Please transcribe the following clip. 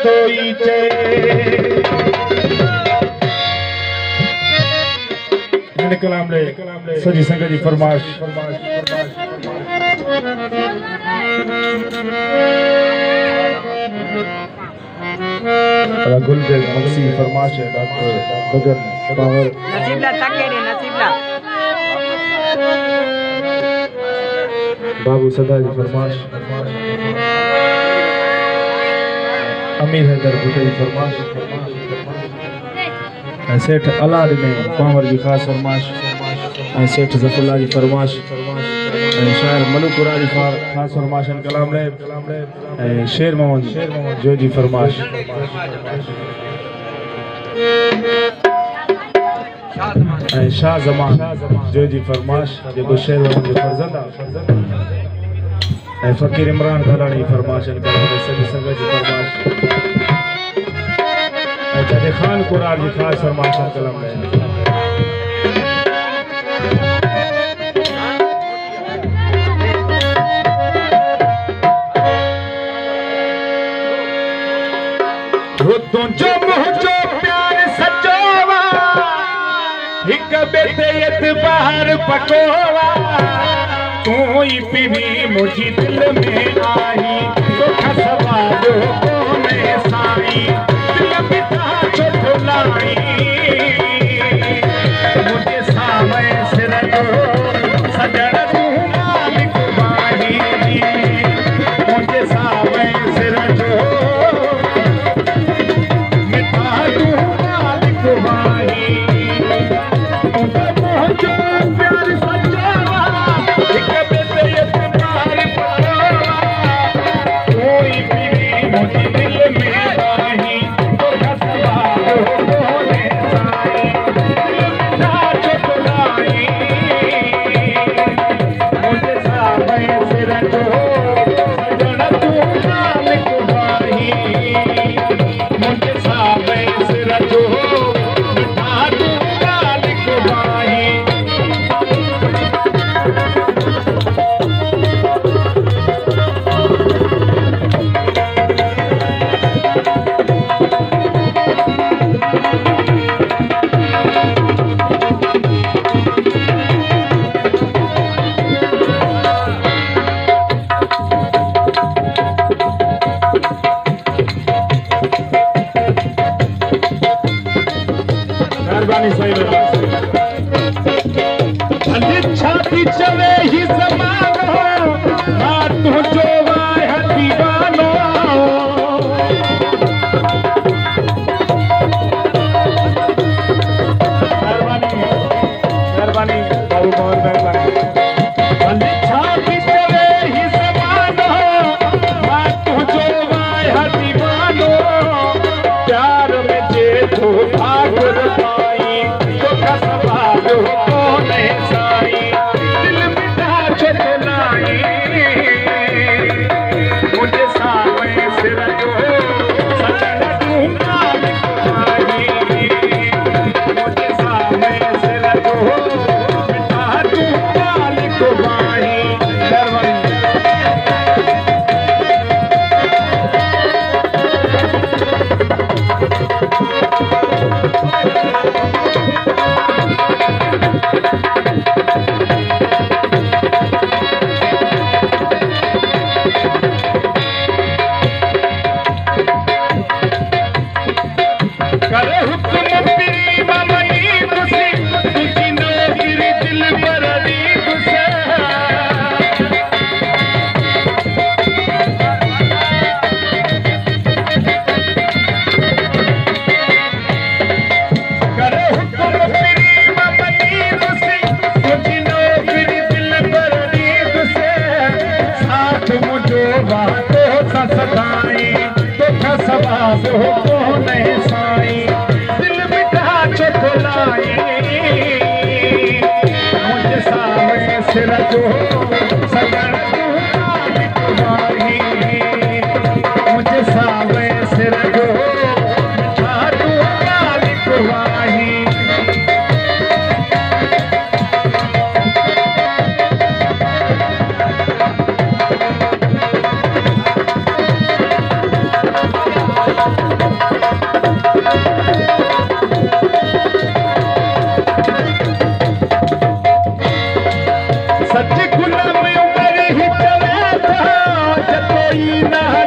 तोई चे कलाम ले सजी संगत जी फरमाश गुल दे मक्सी फरमाश है डॉक्टर गगन पावर नसीबला तके रे नसीबला बाबू सदा जी फरमाश अमीर हैदर भुट्टो फरमाश सेठ अलाद में पावर जी खास फरमाश सेठ जफुल्ला जी फरमाश शायर मलुकुरा जी खास फरमाश कलाम ले शेर मोहम्मद जो जी फरमाश शाह जमान जो जी फरमाश जो शेर मोहम्मद जो फरजंदा फकीर इमरान खलानी फरमाश कलाम ले सभी संगत जी फरमाश जदे खान कुरार जी खास फरमाश कलम है रुतों जो मुझो प्यार सचोवा हिक बेटे एतबार पकोवा तू ही पीवी मुझी दिल में आई तो खसवादो कोने साई मुझे सावे सिर जो सजण तू मालिक बाही मुझे सावे सिर जो मिठा तू मालिक बाही मुझे प्यार सच्चा एक बेटे एतबार पकोवा कोई भी मुझे दिल में आई छाती चले ही जमानो तू जो वाह दीवानो मेहरबानी बाबू बहुत मेहरबानी छाती चले ही जमानो तू जो वाह दीवानो प्यार में जे तू भाग पाई तो कसबालो कोने साई दिल मिटा चलाई मुझे सावे सिर जो सजन तू मालिक बाही मुझे सावे सिर जो मिटा तू मालिक बाही सदाई तो खसबास हो कोने साई दिल मिठा चुटलाई मुझे सावे सिर जो सजन तू मालिक बाही मुझे सावे सिर जो मिठा तू मालिक बाही मदीना